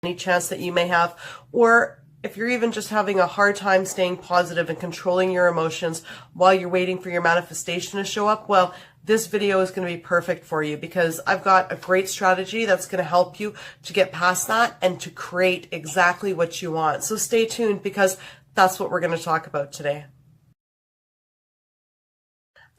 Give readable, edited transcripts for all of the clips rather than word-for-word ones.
any chance that you may have, or if you're even just having a hard time staying positive and controlling your emotions while you're waiting for your manifestation to show up, well, this video is going to be perfect for you because I've got a great strategy that's going to help you to get past that and to create exactly what you want. So stay tuned because that's what we're going to talk about today.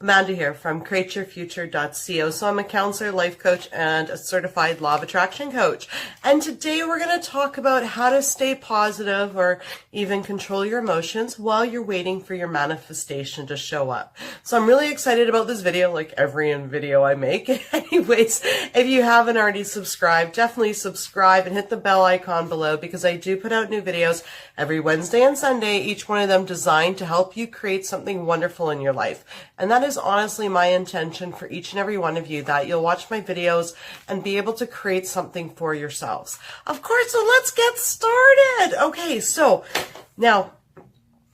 Amanda here from createyourfuture.co. So I'm a counselor, life coach, and a certified law of attraction coach. And today we're going to talk about how to stay positive or even control your emotions while you're waiting for your manifestation to show up. So I'm really excited about this video, like every video I make. Anyways, if you haven't already subscribed, definitely subscribe and hit the bell icon below because I do put out new videos every Wednesday and Sunday, each one of them designed to help you create something wonderful in your life. And that is honestly my intention for each and every one of you, that you'll watch my videos and be able to create something for yourselves. Of course, so let's get started. Okay, so now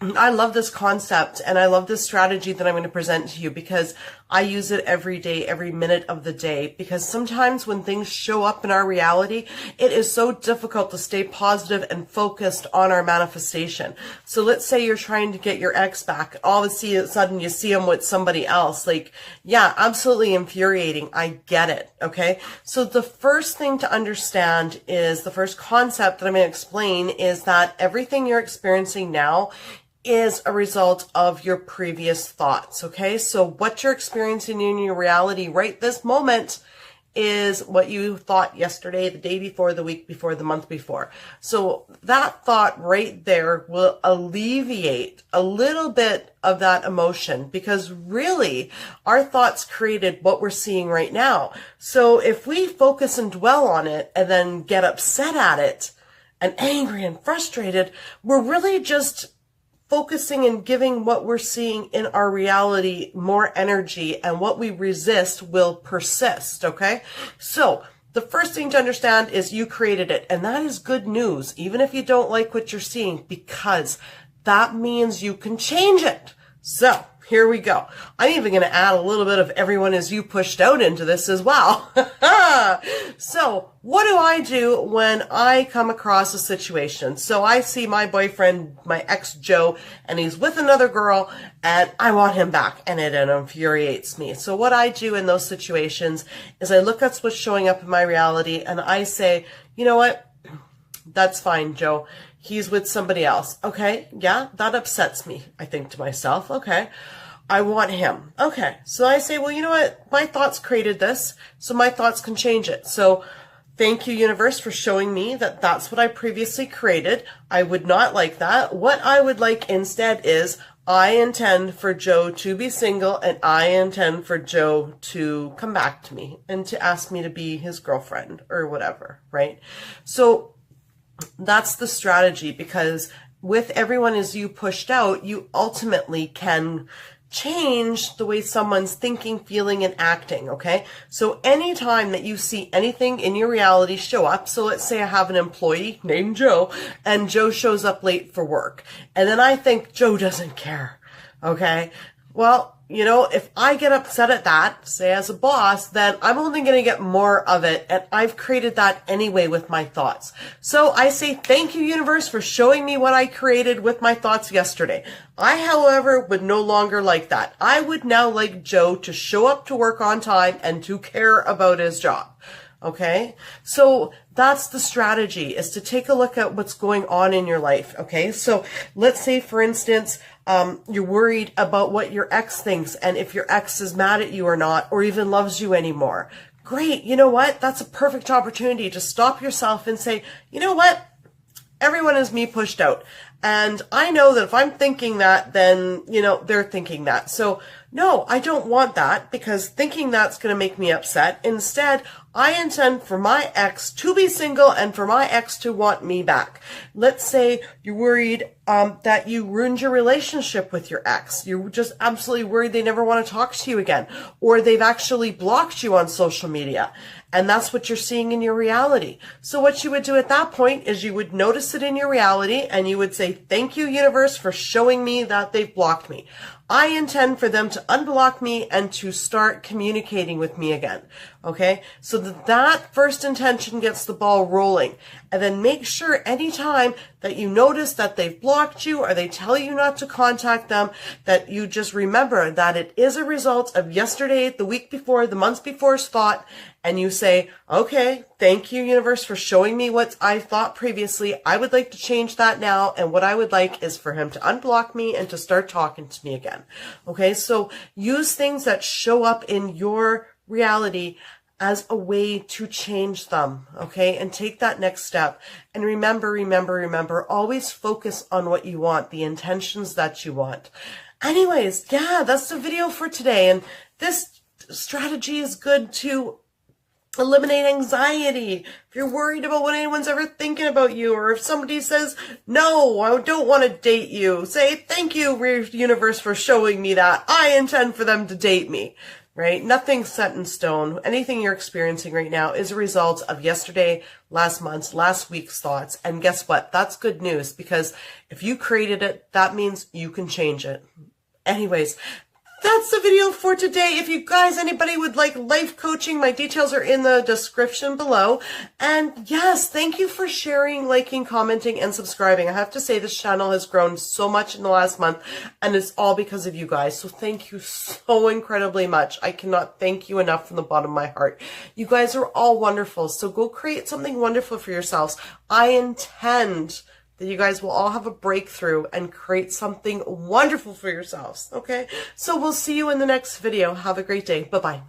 I love this concept and I love this strategy that I'm going to present to you because I use it every day, every minute of the day, because sometimes when things show up in our reality, it is so difficult to stay positive and focused on our manifestation. So let's say you're trying to get your ex back. All of a sudden you see him with somebody else. Like, yeah, absolutely infuriating. I get it. Okay. So the first thing to understand is the first concept that I'm going to explain is that everything you're experiencing now is a result of your previous thoughts, okay? So what you're experiencing in your reality right this moment is what you thought yesterday, the day before, the week before, the month before. So that thought right there will alleviate a little bit of that emotion because really our thoughts created what we're seeing right now. So if we focus and dwell on it and then get upset at it and angry and frustrated, we're really just focusing and giving what we're seeing in our reality more energy, and what we resist will persist, okay? So the first thing to understand is you created it, and that is good news, even if you don't like what you're seeing, because that means you can change it. So here we go. I'm even going to add a little bit of everyone as you pushed out into this as well. So what do I do when I come across a situation? So I see my boyfriend, my ex Joe, and he's with another girl and I want him back and it infuriates me. So what I do in those situations is I look at what's showing up in my reality and I say, you know what? That's fine, Joe. He's with somebody else. Okay. Yeah, that upsets me. I think to myself, okay, I want him. Okay. So I say, well, you know what? My thoughts created this, so my thoughts can change it. So thank you, universe, for showing me that that's what I previously created. I would not like that. What I would like instead is I intend for Joe to be single and I intend for Joe to come back to me and to ask me to be his girlfriend or whatever, right? So that's the strategy, because with everyone as you pushed out, you ultimately can change the way someone's thinking, feeling, and acting, okay? So anytime that you see anything in your reality show up, so let's say I have an employee named Joe, and Joe shows up late for work, and then I think Joe doesn't care, okay? Well, you know, if I get upset at that, say as a boss, then I'm only going to get more of it. And I've created that anyway with my thoughts. So I say, thank you, universe, for showing me what I created with my thoughts yesterday. I, however, would no longer like that. I would now like Joe to show up to work on time and to care about his job. Okay, so that's the strategy, is to take a look at what's going on in your life. Okay, so let's say, for instance, you're worried about what your ex thinks and if your ex is mad at you or not, or even loves you anymore. Great, you know what? That's a perfect opportunity to stop yourself and say, you know what? Everyone is me pushed out. And I know that if I'm thinking that, then, you know, they're thinking that. So no, I don't want that, because thinking that's going to make me upset. Instead, I intend for my ex to be single and for my ex to want me back. Let's say you're worried that you ruined your relationship with your ex. You're just absolutely worried they never want to talk to you again, or they've actually blocked you on social media. And that's what you're seeing in your reality. So what you would do at that point is you would notice it in your reality and you would say, thank you, universe, for showing me that they've blocked me. I intend for them to unblock me and to start communicating with me again. Okay, so that first intention gets the ball rolling. And then make sure anytime that you notice that they've blocked you or they tell you not to contact them, that you just remember that it is a result of yesterday, the week before, the months before's thought, and you say, okay, thank you, universe, for showing me what I thought previously. I would like to change that now, and what I would like is for him to unblock me and to start talking to me again. Okay, so use things that show up in your reality as a way to change them, okay? And take that next step. And remember, always focus on what you want, the intentions that you want. Anyways, yeah, that's the video for today. And this strategy is good to eliminate anxiety. If you're worried about what anyone's ever thinking about you, or if somebody says, no, I don't want to date you, say, thank you, universe, for showing me that. I intend for them to date me. Right? Nothing's set in stone. Anything you're experiencing right now is a result of yesterday, last month's, last week's thoughts. And guess what? That's good news, because if you created it, that means you can change it. Anyways, that's the video for today. If you guys, anybody would like life coaching, my details are in the description below. And yes, thank you for sharing, liking, commenting, and subscribing. I have to say this channel has grown so much in the last month, and it's all because of you guys. So thank you so incredibly much. I cannot thank you enough from the bottom of my heart. You guys are all wonderful. So go create something wonderful for yourselves. I intend that you guys will all have a breakthrough and create something wonderful for yourselves. Okay? So we'll see you in the next video. Have a great day. Bye-bye.